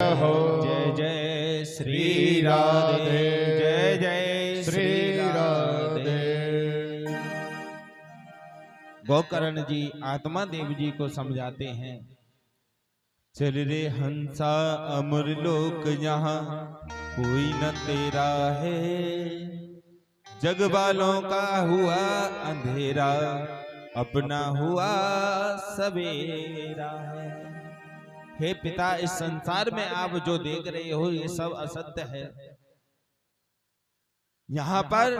हो। जय जय श्री राधे, जय जय श्री राधे। गोकर्ण जी आत्मा देव जी को समझाते हैं, चल रे हंसा अमर लोक यहाँ कोई न तेरा है, जग वालों का हुआ अंधेरा अपना हुआ सवेरा है। हे पिता, इस संसार में आप जो देख रहे हो ये सब असत्य है। यहाँ पर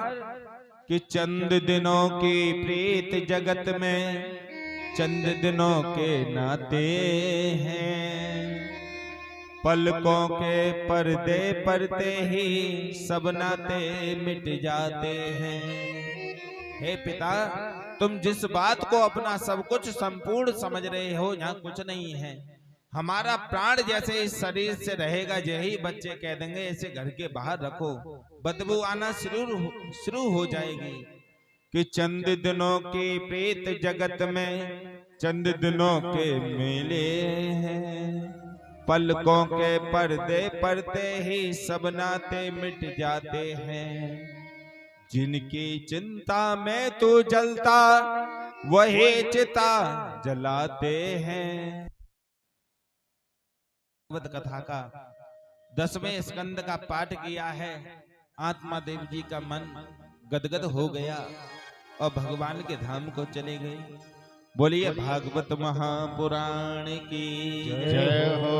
कि चंद दिनों की प्रीत जगत में चंद दिनों के नाते हैं, पलकों के पर्दे पड़ते ही सब नाते मिट जाते हैं। हे पिता, तुम जिस बात को अपना सब कुछ संपूर्ण समझ रहे हो यहाँ कुछ नहीं है। हमारा प्राण जैसे इस शरीर से रहेगा, यही बच्चे कह देंगे ऐसे घर के बाहर रखो, बदबू आना शुरू हो जाएगी। कि चंद दिनों की प्रीत जगत में चंद दिनों के मेले हैं, पलकों के पर्दे पड़ते ही सब नाते मिट जाते हैं। जिनकी चिंता में तू जलता वही चिता जलाते हैं। भागवत कथा का 10वें स्कंद का पाठ किया है। आत्मा देव जी का मन गदगद हो गया और भगवान के धाम को चले गए। बोलिए भागवत महापुराण की जय हो।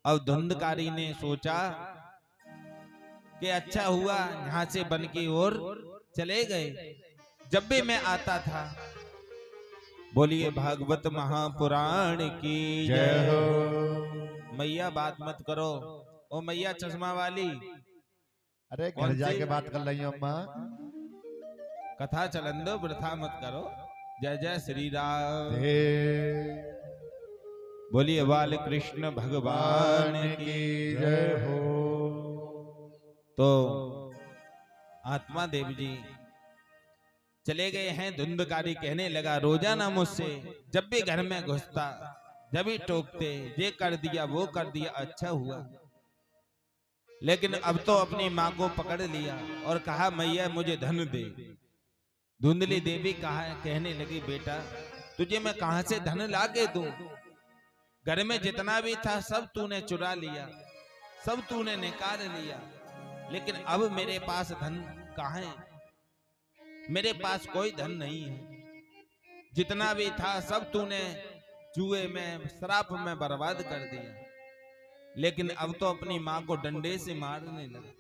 अब धुंधकारी ने सोचा कि अच्छा हुआ यहाँ से वन की ओर चले गए, जब भी मैं आता था। बोलिए भागवत महापुराण की जय हो। मैया बात मत करो, ओ मैया चश्मा वाली, अरे घर जाके बात कर रही हूँ अम्मा। कथा चलन दो, वृथा मत करो। जय जय श्री राम। बोलिए बाल कृष्ण भगवान की जय हो। तो आत्मा देव जी चले गए हैं। धुंधकारी कहने लगा, रोजाना मुझसे जब भी घर में घुसता जब भी टोकते, ये कर दिया वो कर दिया, अच्छा हुआ। लेकिन अब तो अपनी माँ को पकड़ लिया और कहा मैया मुझे धन दे। धुंधली देवी कहा कहने लगी, बेटा तुझे मैं कहां से धन ला के दूं? घर में जितना भी था सब तूने चुरा लिया, सब तूने निकाल लिया, लेकिन अब मेरे पास धन कहाँ है? मेरे पास कोई धन नहीं है। जितना भी था सब तूने जुए में शराब में बर्बाद कर दिया। लेकिन अब तो अपनी माँ को डंडे से मारने लगा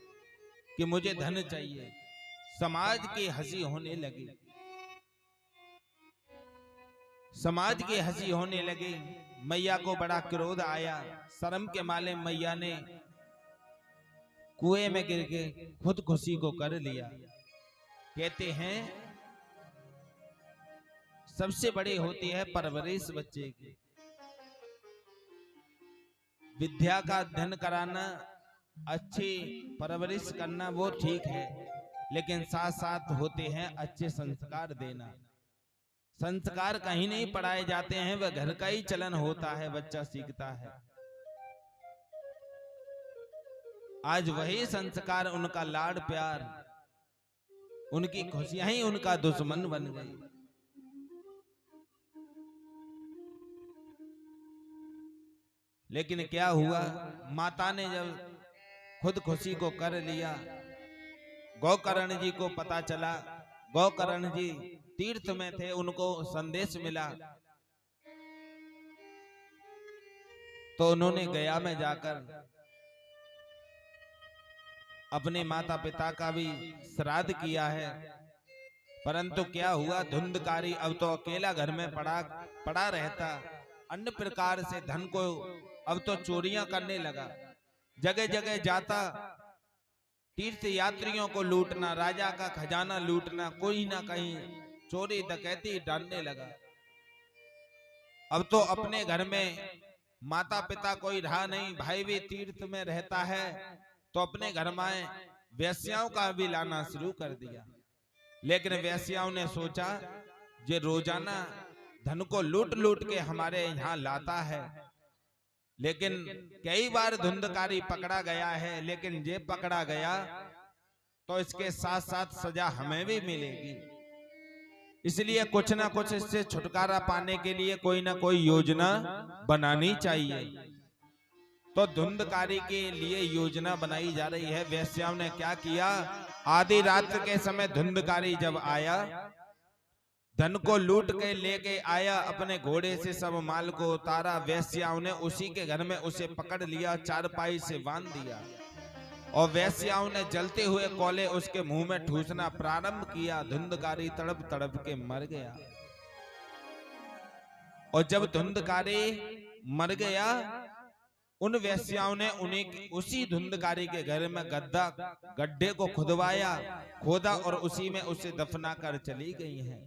कि मुझे धन चाहिए। समाज की हंसी होने लगी, समाज की हंसी होने लगी। मैया को बड़ा क्रोध आया। शर्म के मारे मैया ने कुएं में गिर के खुदकुशी को कर लिया। कहते हैं सबसे बड़ी होती है परवरिश बच्चे की। विद्या का अध्ययन कराना, अच्छी परवरिश करना वो ठीक है, लेकिन साथ साथ होते हैं अच्छे संस्कार देना। संस्कार कहीं नहीं पढ़ाए जाते हैं, वह घर का ही चलन होता है, बच्चा सीखता है। आज वही संस्कार, उनका लाड प्यार, उनकी खुशियां ही उनका दुश्मन बन गई। लेकिन क्या हुआ, माता ने जब खुदकुशी को कर लिया, गोकर्ण जी को पता चला। गोकर्ण जी तीर्थ में थे, उनको संदेश मिला, तो उन्होंने गया में जाकर अपने माता पिता का भी श्राद्ध किया है। परंतु क्या हुआ, धुंधकारी अब तो अकेला घर में पड़ा रहता, अन्य प्रकार से धन को अब तो चोरियां करने लगा। जगह जगह जाता, तीर्थ यात्रियों को लूटना, राजा का खजाना लूटना, कोई ना कहीं चोरी डकैती डालने लगा। अब तो अपने घर में माता पिता कोई रहा नहीं, भाई भी तीर्थ में रहता है, तो अपने घर में वेश्याओं का भी लाना शुरू कर दिया। लेकिन वेश्याओं ने सोचा, ये रोजाना धन को लूट लूट के हमारे यहाँ लाता है, लेकिन कई बार धुंधकारी पकड़ा गया है, लेकिन ये पकड़ा गया तो इसके साथ साथ सजा हमें भी मिलेगी। इसलिए कुछ ना कुछ इससे छुटकारा पाने के लिए कोई ना कोई योजना बनानी चाहिए। तो धुंधकारी के लिए योजना बनाई जा रही है। वेश्याओं ने क्या किया, आधी रात के समय धुंधकारी जब आया, धन को लूट के लेके आया, अपने घोड़े से सब माल को उतारा। वेश्याओं ने उसी के घर में उसे पकड़ लिया, चारपाई से बांध दिया और वेश्याओं ने जलते हुए कोले उसके मुंह में ठूसना प्रारंभ किया। धुंधकारी तड़प तड़प के मर गया। और जब धुंधकारी मर गया, उन वेश्याओं ने उसी धुंधकारी के घर में गड्ढे को खोदा और उसी में उसे दफना कर चली गई हैं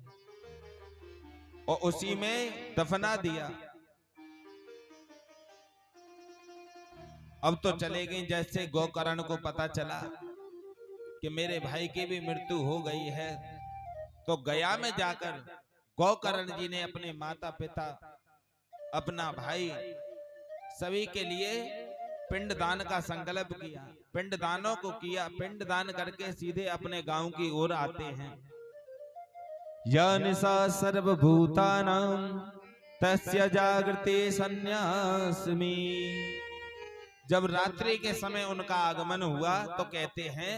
और उसी में दफना दिया। अब तो चले गई। जैसे गोकर्ण को पता चला कि मेरे भाई की भी मृत्यु हो गई है, तो गया में जाकर गोकर्ण जी ने अपने माता पिता, अपना भाई, सभी के लिए पिंडदान का संकल्प किया। पिंडदानों को किया। पिंडदान करके सीधे अपने गांव की ओर आते हैं। या निशा सर्वभूतानां तस्य जागृते सन्यासमी। जब रात्रि के समय उनका आगमन हुआ तो कहते हैं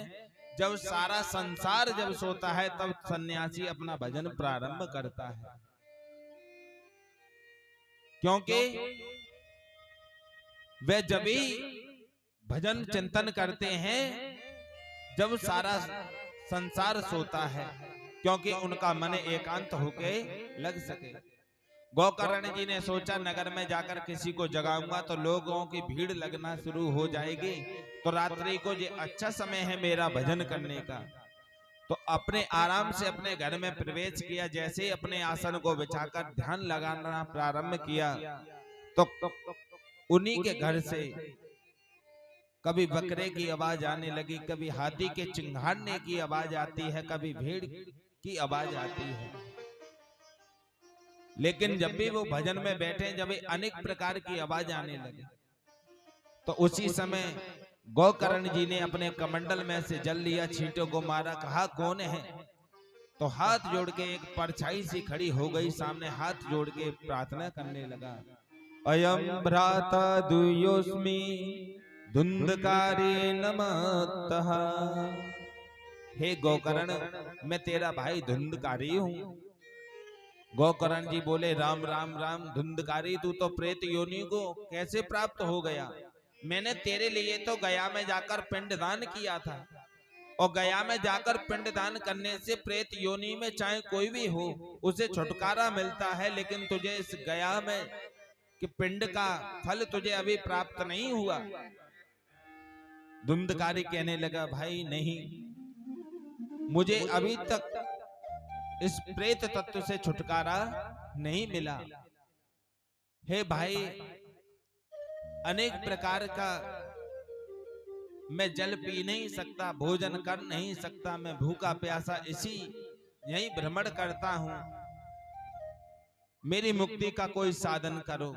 जब सारा संसार जब सोता है तब सन्यासी अपना भजन प्रारंभ करता है, क्योंकि वे जब भी भजन चिंतन करते हैं जब सारा संसार सोता है, क्योंकि उनका मन एकांत होके लग सके। गोकर्ण जी ने सोचा नगर में जाकर किसी को जगाऊंगा तो लोगों की भीड़ लगना शुरू हो जाएगी, तो रात्रि को ये अच्छा समय है मेरा भजन करने का। तो अपने आराम से अपने घर में प्रवेश किया। जैसे ही अपने आसन को बिछाकर ध्यान लगाना प्रारंभ किया तो उन्हीं के घर से कभी बकरे की आवाज आने लगी, कभी हाथी के चिंघाड़ने की आवाज आती है, कभी भेड़ की आवाज आती है। लेकिन जब भी वो भजन में बैठे, जब अनेक प्रकार की आवाज आने लगी, तो उसी समय गोकर्ण जी ने अपने कमंडल में से जल लिया, छींटों को मारा, कहा कौन है? तो हाथ जोड़ के एक परछाई सी खड़ी हो गई सामने, हाथ जोड़ के प्रार्थना करने लगा। अयम भ्राता दुयोस्मि धुंधकारी नमः। हे गोकर्ण, मैं तेरा भाई धुंधकारी हूँ। गोकर्ण जी बोले राम राम राम। धुंधकारी तू तो प्रेत योनि को कैसे प्राप्त हो गया? मैंने तेरे लिए तो गया में जाकर पिंडदान किया था, और गया में जाकर पिंडदान करने से प्रेत योनि में चाहे कोई भी हो उसे छुटकारा मिलता है, लेकिन तुझे इस गया में कि पिंड का फल तुझे अभी प्राप्त नहीं हुआ। धुंधकारी कहने लगा भाई नहीं, मुझे अभी तक इस प्रेत तत्व से छुटकारा नहीं मिला। हे भाई, अनेक प्रकार का मैं जल पी नहीं सकता, भोजन कर नहीं सकता, मैं भूखा प्यासा इसी यही भ्रमण करता हूं, मेरी मुक्ति का कोई साधन करो।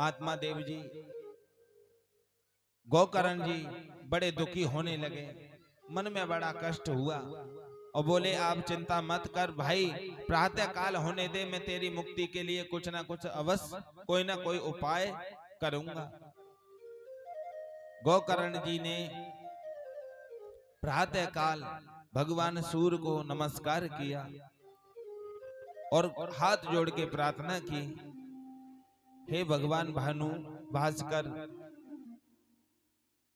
आत्मा देव जी, गोकर्ण जी बड़े दुखी होने लगे, मन में बड़ा कष्ट हुआ और बोले आप चिंता मत कर भाई, प्रातः काल होने दे, मैं तेरी मुक्ति के लिए कुछ ना कुछ अवश्य कोई ना कोई उपाय करूंगा। गोकर्ण जी ने प्रातः काल भगवान सूर्य को नमस्कार किया और हाथ जोड़ के प्रार्थना की, हे भगवान भानु भास्कर,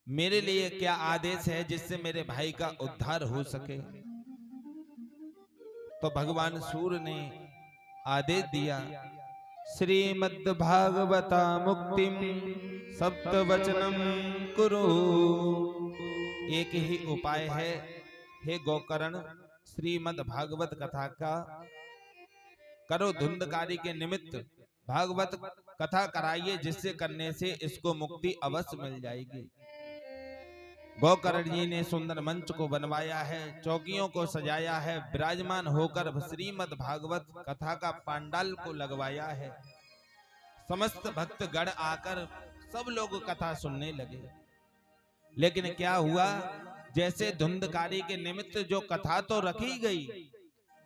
मेरे लिए क्या आदेश है जिससे मेरे भाई का उद्धार हो सके? तो भगवान सूर्य ने आदेश दिया, श्रीमद् भागवता मुक्तिम सप्तवचनम कुरु। एक ही उपाय है, हे गोकर्ण, श्रीमद् भागवत कथा का करो, धुंधकारी के निमित्त भागवत कथा कराइए, जिससे करने से इसको मुक्ति अवश्य मिल जाएगी। गोकर्ण जी ने सुंदर मंच को बनवाया है, चौकियों को सजाया है, विराजमान होकर श्रीमद् भागवत कथा का पंडाल को लगवाया है। समस्त भक्त गण आकर सब लोग कथा सुनने लगे। लेकिन क्या हुआ, जैसे धुंधकारी के निमित्त जो कथा तो रखी गई,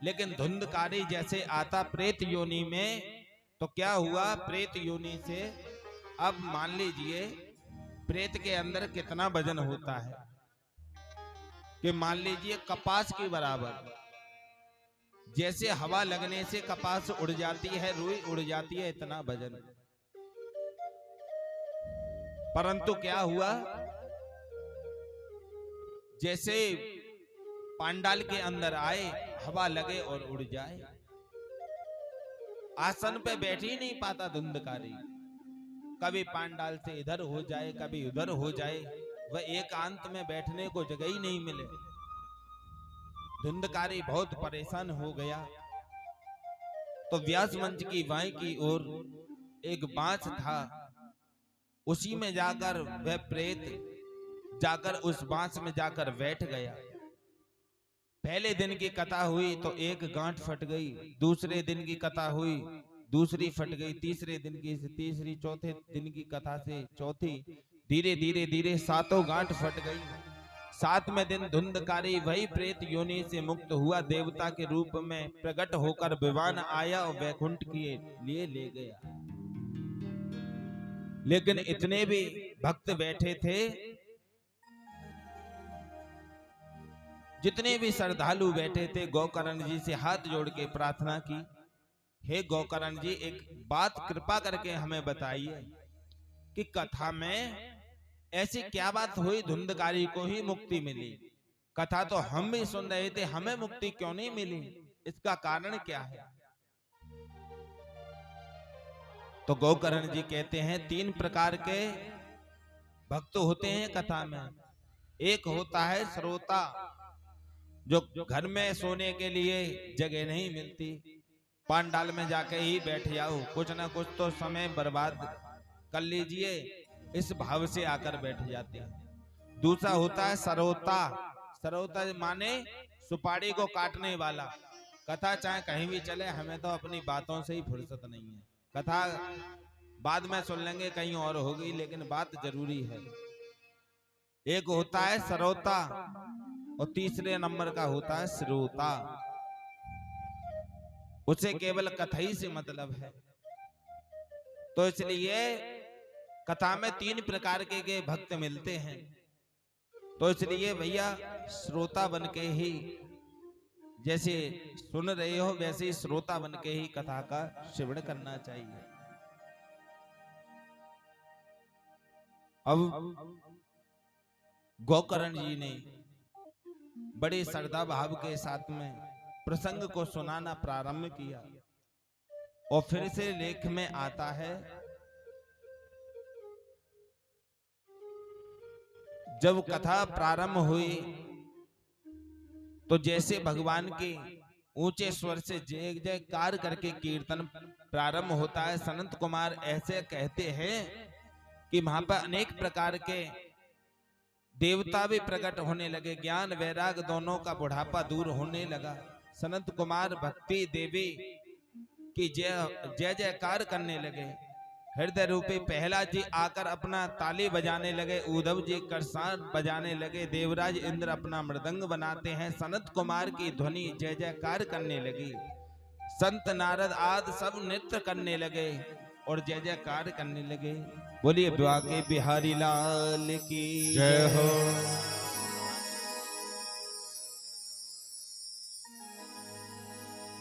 लेकिन धुंधकारी जैसे आता प्रेत योनि में, तो क्या हुआ, प्रेत योनि से अब मान लीजिए प्रेत के अंदर कितना वजन होता है कि मान लीजिए कपास के बराबर। जैसे हवा लगने से कपास उड़ जाती है, रुई उड़ जाती है, इतना वजन। परंतु क्या हुआ, जैसे पांडाल के अंदर आए, हवा लगे और उड़ जाए। आसन पे बैठ ही नहीं पाता धुंधकारी, कभी पांडाल से इधर हो जाए, कभी उधर हो जाए, वह एकांत में बैठने को जगह ही नहीं मिले। धुंधकारी बहुत परेशान हो गया। तो व्यास मंच की बाई की ओर एक बांस था, उसी में जाकर वह प्रेत जाकर उस बांस में जाकर बैठ गया। पहले दिन की कथा हुई तो एक गांठ फट गई, दूसरे दिन की कथा हुई दूसरी फट गई, तीसरे दिन की से तीसरी, चौथे दिन की कथा से चौथी, धीरे धीरे धीरे सातों गांठ फट गई। सातवें दिन धुंधकारी वही प्रेत योनि से मुक्त हुआ, देवता के रूप में प्रकट होकर विमान आया और वैकुंठ के लिए ले गया। लेकिन इतने भी भक्त बैठे थे, जितने भी श्रद्धालु बैठे थे, गोकर्ण जी से हाथ जोड़ के प्रार्थना की, हे गोकर्ण जी, एक बात कृपा करके हमें बताइए कि कथा में ऐसी क्या बात हुई, धुंधकारी को ही मुक्ति मिली। कथा तो हम भी सुन रहे थे, हमें मुक्ति क्यों नहीं मिली, इसका कारण क्या है? तो गोकर्ण जी कहते हैं, तीन प्रकार के भक्त होते हैं कथा में। एक होता है श्रोता, जो घर में सोने के लिए जगह नहीं मिलती, पांडाल में जाके ही बैठ जाओ, कुछ ना कुछ तो समय बर्बाद कर लीजिए, इस भाव से आकर बैठ जाते हैं। दूसरा होता है सरोता। सरोता माने सुपारी को काटने वाला। कथा चाहे कहीं भी चले, हमें तो अपनी बातों से ही फुर्सत नहीं है। कथा बाद में सुन लेंगे, कहीं और होगी, लेकिन बात जरूरी है। एक होता है सरोता और तीसरे नंबर का होता है श्रोता। उसे केवल कथा ही से मतलब है। तो इसलिए कथा में तीन प्रकार के भक्त मिलते हैं। तो इसलिए भैया श्रोता बन के ही, जैसे सुन रहे हो वैसे ही श्रोता बन के ही कथा का श्रवण करना चाहिए। अब गोकर्ण जी ने बड़े श्रद्धा भाव के साथ में प्रसंग को सुनाना प्रारंभ किया और फिर से लेख में आता है, जब कथा प्रारंभ हुई तो जैसे भगवान के ऊंचे स्वर से जय जयकार करके कीर्तन प्रारंभ होता है। सनत कुमार ऐसे कहते हैं कि वहां पर अनेक प्रकार के देवता भी प्रकट होने लगे, ज्ञान वैराग दोनों का बुढ़ापा दूर होने लगा। सनत कुमार भक्ति देवी की जय जयकार करने लगे। हृदय रूपी प्रहलाद जी आकर अपना ताली बजाने लगे, उद्धव जी करसार बजाने लगे, देवराज इंद्र अपना मृदंग बनाते हैं। सनत कुमार की ध्वनि जय जयकार करने लगी। संत नारद आदि सब नृत्य करने लगे और जय जयकार करने लगे। बोलिए बांके बिहारी लाल की जय हो।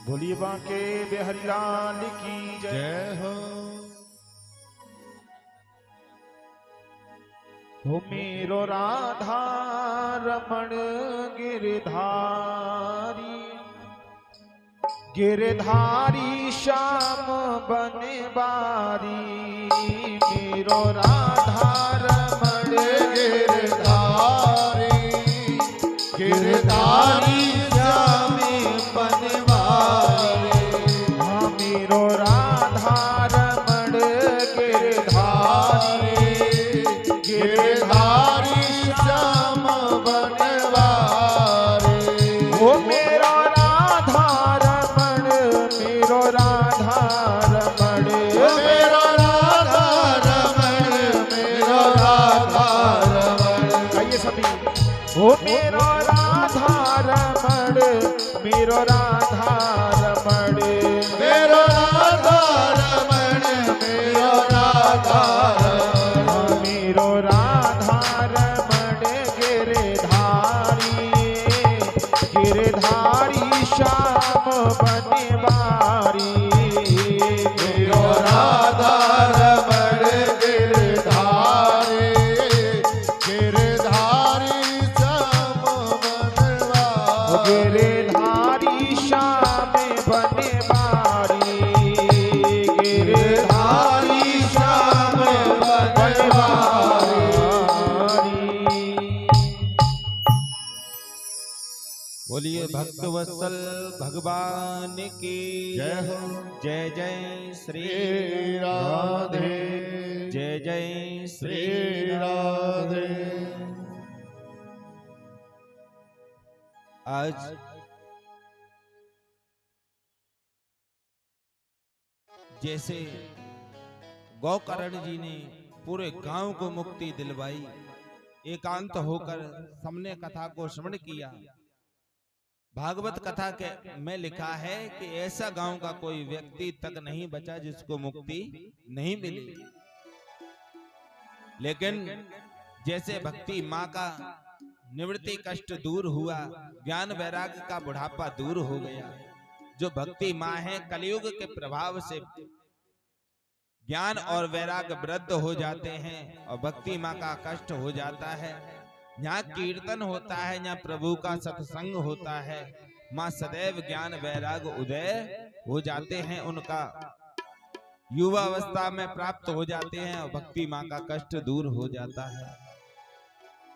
बोलिए बांके बिहारी लाल की जय हो। हो मेरो राधा रमण गिरधारी, गिरधारी श्याम बनवारी। मेरो राधा रमण गिरधारी, गिरधारी श्याम बनवारी। हाँ मेरो राधा रमण गिरधारी, गिरधारी श्याम बनवारी। वो मेरो राधा रमण, मेरो राधा रमण, मेरो राधा ओ मेरो राधा रमण मेरो राधा रमण मेरो राधा रमण मेरो राधा रमण मेरो राधा रमण गिरधारी गिरधारी श्याम बनवारी मेरो राधा रमण गिरधारी गिरधारी श्याम बनवारी गिरधारी श्याम बनवारी गिरधारी श्याम बनवारी। बोलिए भक्त वत्सल भगवान की जय हो। जय जय श्री श्री राधे जय जय श्री श्री राधे। आज जैसे गौकर्ण जी ने पूरे गांव को मुक्ति दिलवाई, एकांत होकर सबने कथा को श्रवण किया। भागवत कथा के में लिखा है कि ऐसा गांव का कोई व्यक्ति तक नहीं बचा जिसको मुक्ति नहीं मिली। लेकिन जैसे भक्ति माँ का निवृत्ति कष्ट दूर हुआ, ज्ञान वैराग्य का बुढ़ापा दूर हो गया। जो भक्ति माँ है कलयुग के प्रभाव से ज्ञान और वैराग्य वृद्ध हो जाते हैं और भक्ति माँ का कष्ट हो जाता है। यहाँ कीर्तन होता है, यहाँ प्रभु का सत्संग होता है, माँ सदैव ज्ञान वैराग्य उदय हो जाते हैं, उनका युवा अवस्था में प्राप्त हो जाते हैं और भक्ति माँ का कष्ट दूर हो जाता है।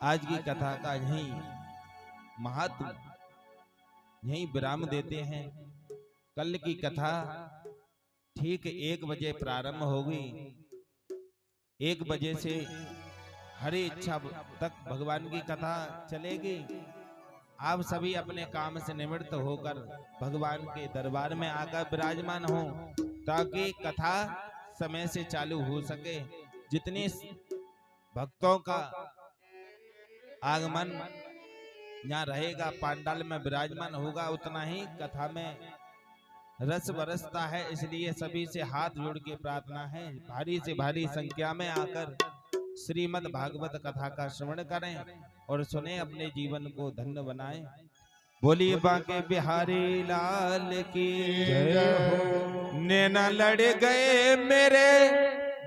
आज की कथा का यही महत्व यही विराम देते हैं। कल की कथा ठीक 1 बजे प्रारंभ होगी। 1 बजे से हरी इच्छा तक भगवान की कथा चलेगी। आप सभी अपने काम से निवृत्त होकर भगवान के दरबार में आकर विराजमान हो ताकि कथा समय से चालू हो सके। जितने भक्तों का आगमन यहाँ रहेगा, पांडाल में विराजमान होगा, उतना ही कथा में रस बरसता है। इसलिए सभी से हाथ जोड़ के प्रार्थना है, भारी से भारी संख्या में आकर श्रीमद् भागवत कथा का श्रवण करें और सुने, अपने जीवन को धन्य बनाएं। बोलिए बांके बिहारी लाल की जय हो। नैना लड़ गए मेरे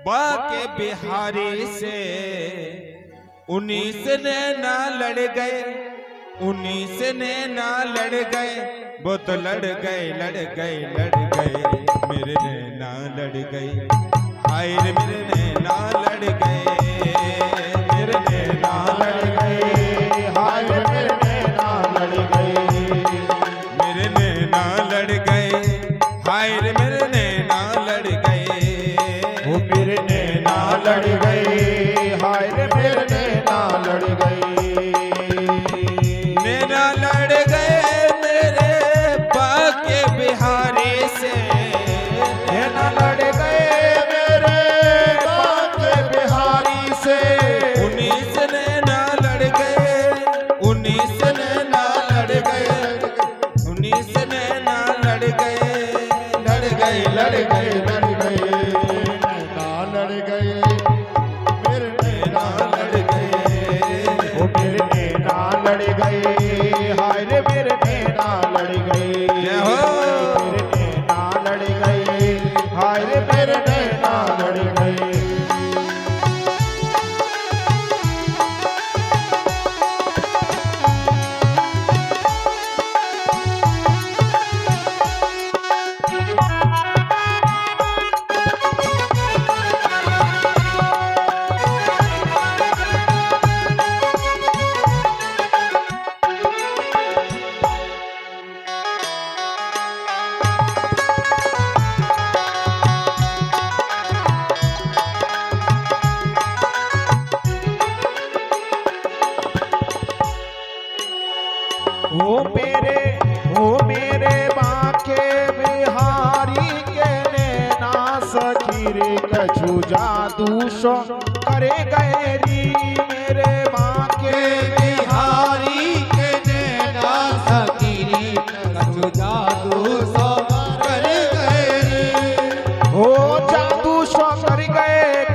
बांके बिहारी से, 19 नैना लड़ गए, 19 नैना लड़ गए, वो तो लड़ गए लड़ गए लड़ गए, मेरे नैना लड़ गए, हाय रे मेरे नैना लड़ गए, मेरे नैना लड़ गए, हाय मेरे नैना लड़ गए, मेरे नैना लड़ गए, हाय रे मेरे नैना लड़ गए, वो मेरे नैना लड़ गए, हाय रे मेरे नैना लड़ गए, नैना लड़ गए मेरे बांके बिहारी से, नैना लड़ गए मेरे बांके बिहारी से, 19 नैना लड़ गए, 19 नैना लड़ गए, 19 नैना लड़ गए, लड़ गए लड़ गए लड़ गए, नैना लड़ गए मेरे नैना लड़ गए, वो मेरे नैना लड़ गए, हाय रे मेरे नैना लड़ गए, जय हो। मेरे नैना लड़ गए, हाय रे मेरे नैना लड़ गए। ओ मेरे बांके बिहारी के नैना सखी रे कछु जादू सो करे गए री, मेरे बांके बिहारी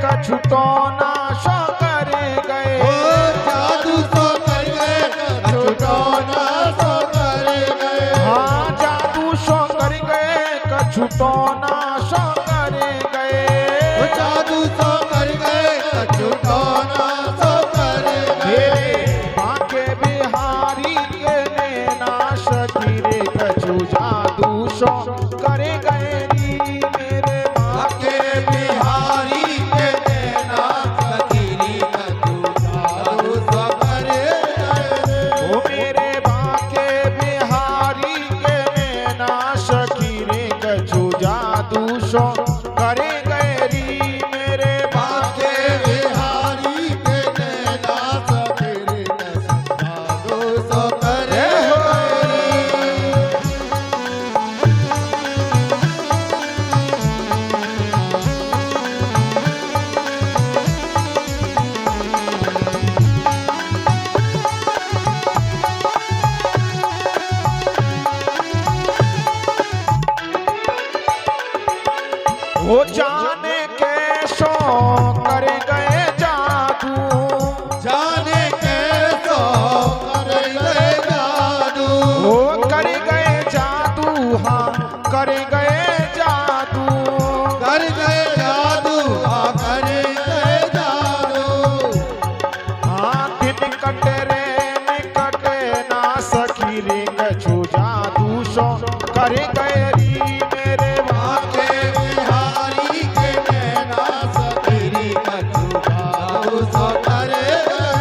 कछु तो नाश कर गए। जादू सो कर गए कछु तो नाश कर गए। हाँ जादू सो कर गए कछु तो नाश कर गए। जादू सो कर गए कछु तो नाश कर गए। बाके बिहारी के ने नाश गिरे कछु जादू सो कर गए री मेरे बाके बिहारी के नाश गिरी कछु जादू सो कर गए। ओ मेरे बाके बिहारी के ने नाश गिरे कछु जादू सो करे गए री मेरे बाके बिहारी के नाश गिरी कछु जादू सो कर गए। वो जाने के सो कर गए जादू। जाने कैसो कर गए जादू। वो कर गए जादू हाँ कर गए जादू। कर गए जादू हाँ कर गए जादू। हाँ दिन कटे रे निकटे ना सखी रे कछु जादू सो कर गए री मेरे बाके बिहारी के नाश गिरी कछु जादू सो कर गए।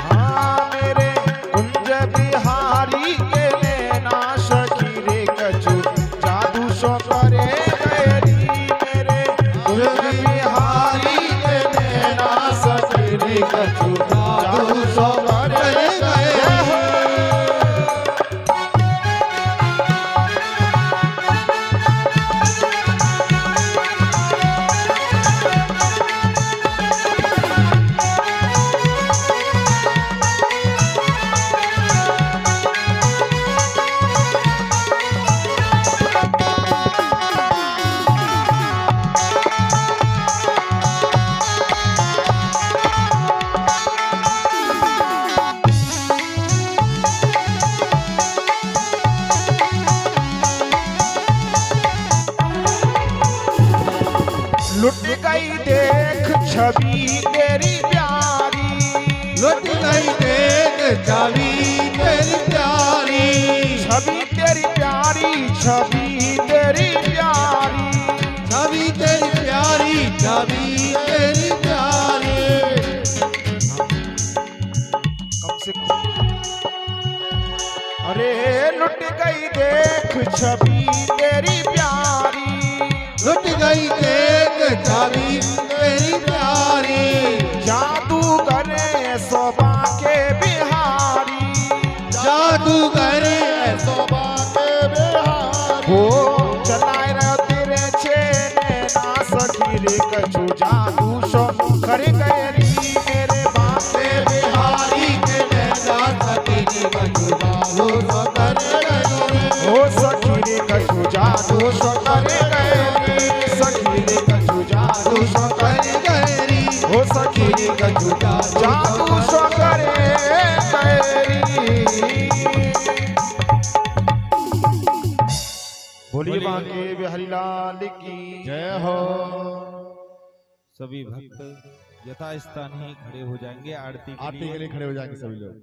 हाँ मेरे कुंज बिहारी के ने नाश गिरे कछु जादू सो करे गए री मेरे कुंज बिहारी के ने नाश गिरे कछु जादू सो करे गए। लुट गई देख छवि तेरी प्यारी। लुट गई देख छवि तेरी प्यारी। छवि तेरी प्यारी छवि तेरी प्यारी। छवि तेरी प्यारी छवि तेरी प्यारी। कम से कम अरे लुट गई देख छवि तेरी प्यारी। लुट गई देख छवि तेरी प्यारी। जादू करे शोभा के बिहारी। जादू करे शोभा के बिहारी। हो चलाए रहो तेरे छेने ना सखी रे कछु जादू सो कर गए री मेरे बाके बिहारी के नाश गिरी कछु जादू सो कर गए। हो सखी रे कछु जादू सो कर गए री। सखी रे कछु जादू सो कर गए री। हो सखी रे कछु जादू सो कर गए री। बोलिए बाके बिहारी लाल की जय हो। सभी भक्त यथा स्थान ही खड़े हो जाएंगे आरती के आरती के लिए खड़े हो जाएंगे सभी लोग।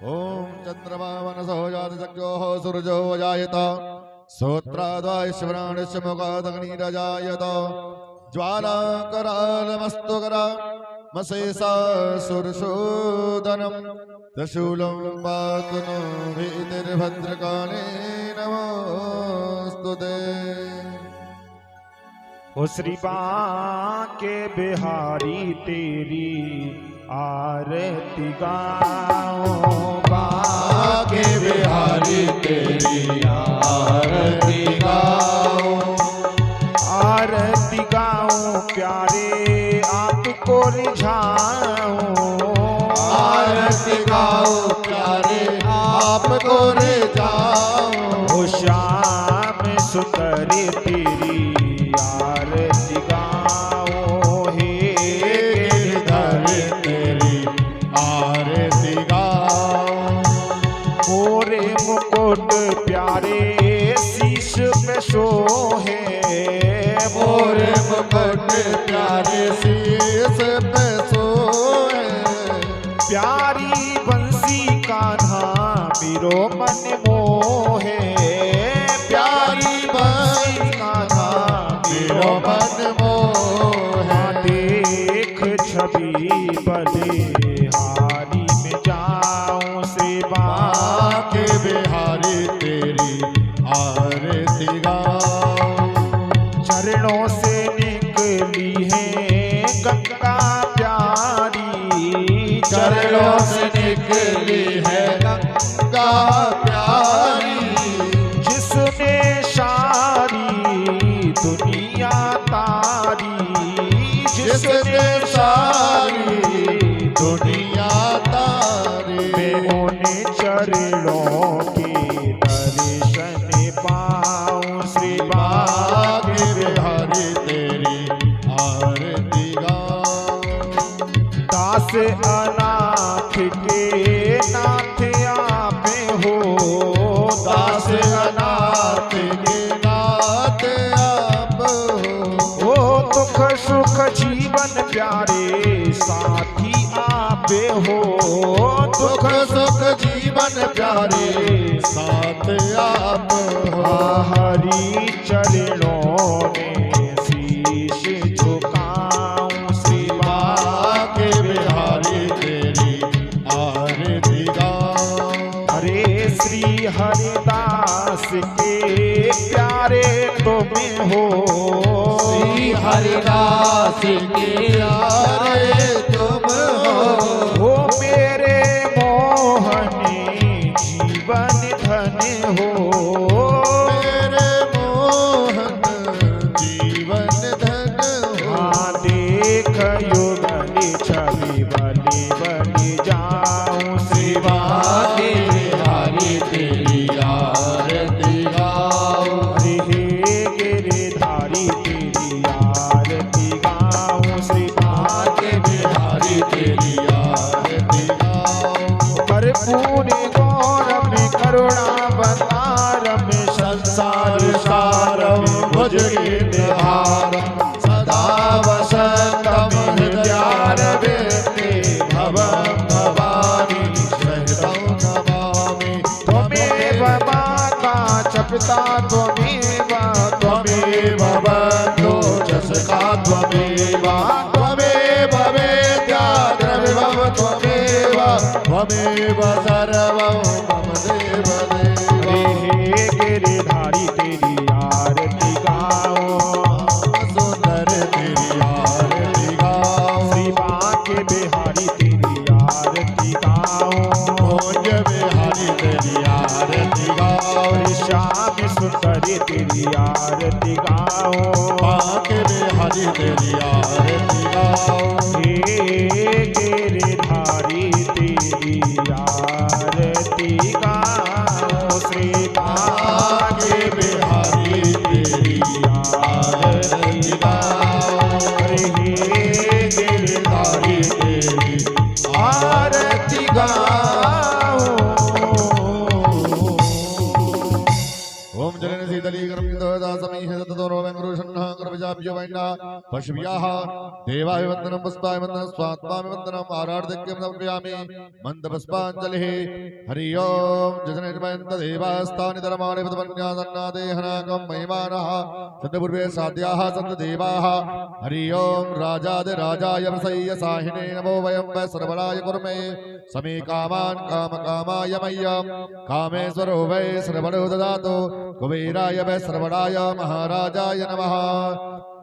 ओम चंद्रमा मनसो जात चक्षो सूरजो जायत श्रोत्राद्वैश्वराणस्य मुखादग्निरजायत ज्वालाकरालमस्तुकरा मशेषा सुरशोदनं त्रिशूलं पातु नो भीतिर्भद्रकाले नमोस्तुते। ओ श्री बाके बिहारी तेरी आरती गाओ। बाके बिहारी तेरी आरती गाओ। आरती गाओ प्यारे आपको रिझाओ। आरती गाओ प्यारे आपको रे जाओ। सुंदरी तेरी आरती गाओ हे गिरधर तेरी आरती गाओ। मोरे मुकुट प्यारे शीश पे शोहे मोरे मुकुट प्यारे शीस पे सोए। प्यारी बंसी कान्हा मेरो मन मोहे प्यारी बंसी कान्हा मेरो मन मोहे। देख छवि बलिहारी में जाऊं श्री बाके बिहारी तेरी आरती गाओ। चरणों से निकली है गंगा प्यारी चरणों से निकली है गंगा प्यारी। जिसने सारी दुनिया तारी जिसने सारी दुनिया तारी। मैं उन्हें चरणों के दर्शन पाऊं श्री बाके बिहारी तेरी आरती गाओ। दास अनाथ के नाथ आपे हो दास अनाथ के नाथ आप हो। ओ दुख सुख जीवन प्यारे साथी आपे हो दुख सुख जीवन प्यारे साथ आप हो। हरि चरणों में शीश झुकाऊं श्री बाके बिहारी तेरी आरती गाओ। हरे श्री हरिदास के प्यारे तुम्हें हो श्री हरिदास के प्यारे तुम हो। ओ मेरे मोहनी जीवन धन हो मेरे मोहन जीवन धन हो। हाँ देख युगली छवि बलि बलि जाऊं श्री बाके बिहारी तेरी आरती गाओ। हे गिरधारी तेरी आरती गाऊं श्री बाके बिहारी तेरी आरती गाओ। भरपूर गौरव करुणावतारम संसार सारम भुजगेन्द्रहारम सदा वसंतम हृदयारविंदे भवं भवानी सहितं नमामि। त्वमेव माता च पिता त्वमेव त्वमेव बन्धो च सखा त्वमेव त्वमेव वेद्या द्रविभव त्वमेव त्वमेव सर्वं मम देव देव। हे गिरधारी तेरी आरती गाओ सुंदर तेरी आरती गाओ। श्री बाके बिहारी तेरी आरती गाओ भोज बिहारी तेरी आरती गाओ। श्याम सुंदरी तेरी आरती गाओ बाके बिहारी तेरी आरती गाओ। हे गिरधारी तेरी आरती गाओ श्री बाके बिहारी तेरी आरती गाओ। हे गिरधारी तेरी आरती गाओ। ओम जलन शीतलीकरं समीह ततो वेंगरुषण्णः कर्मजाभ्यो वैना पशव्याः देवाय वन्दनं पुष्पाय वन्दनं स्वात्माय वन्दनम् आराधक्यं समर्पयामि मन्दपुष्पाञ्जलिः। हरि ओम जजनेर्मयन्त देवास्तानि धर्माणि पदपन्यासन्नादेहनाकं महिमानः सद्पूर्वे साध्याः सन्त देवाः। हरि ओम राजाधिराजाय प्रसय्य साहिने नमो वयं वै सर्वराय कुर्मे समे कामान् कामकामाय मह्यं कामेश्वरो वै सर्वणो ददातु कुबेराय वै सर्वणाय महाराजाय नमः।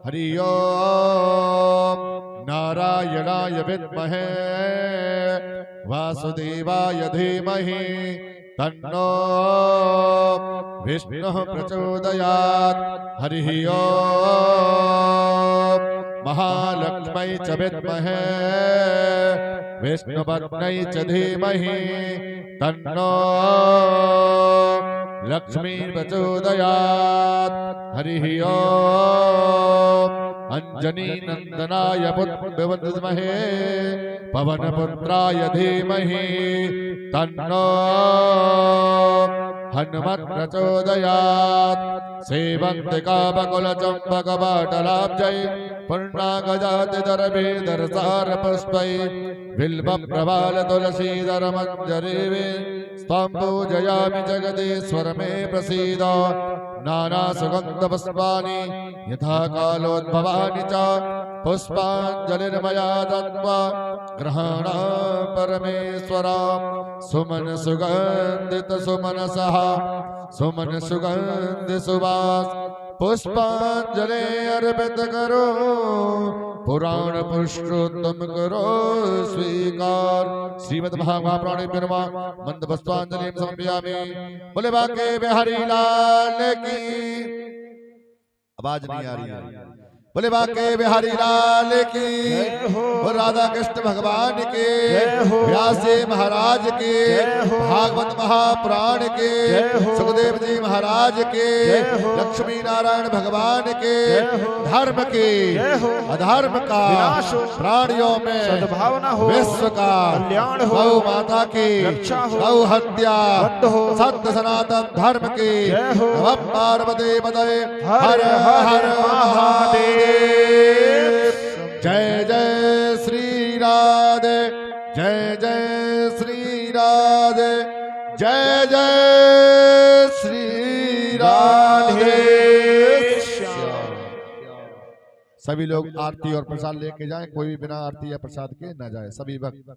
हरि ओम नारायणाय विद्महे वासुदेवाय धीमहि तन्नो विष्णुः प्रचोदयात्। हरि ओम महालक्ष्मै च विद्महे विष्णुपत्न्यै च धीमहि तन्नो लक्ष्मी प्रचोदयात् हरिः ओम् अंजनी नंदनाय विद्महे पवनपुत्राय धीमहि तन्नो हनुमत् प्रचोदयात् सेवन्ति कामकुलचम्पकवाटलाब्जै पूर्णागजातिदरभिर्दरसार पुष्पै बिल्वप्रवाल तुलसीदर मञ्जरीवे स्त्वं पूजयामि जगदीश्वर मे प्रसीद नाना सुगन्धपुष्पाणि यथा कालोद्भवानि च पुष्पाञ्जलिर्मया दत्त्वा ग्रहाण परमेश्वर सुमन सुगन्धित सुमनसः सुमन सुगंध सुवास पुष्पांजलि अर्पित करो पुराण पुरुषोत्तम करो स्वीकार श्रीमद् भागवत पुराणे मंद पुष्पांजलि समर्पयामि। बोले बाके बिहारी लाल की आवाज नहीं आ रही है। बोले बाके बिहारी लाल की और राधा कृष्ण भगवान के व्यास जी महाराज के भागवत महापुराण के सुखदेव जी महाराज के लक्ष्मी नारायण भगवान के धर्म के अधर्म का प्राणियों में सद्भावना हो, विश्व का कल्याण हो, गौ माता की रक्षा हो, गौ हत्या बंद हो, सत्य सनातन धर्म की हो, नमः पार्वती पतये हर हर महादेव। जय जय श्री राधे जय जय श्री राधे जय जय श्री राधे। सभी लोग आरती और प्रसाद लेके जाएं, कोई भी बिना आरती या प्रसाद के ना जाए। सभी भक्त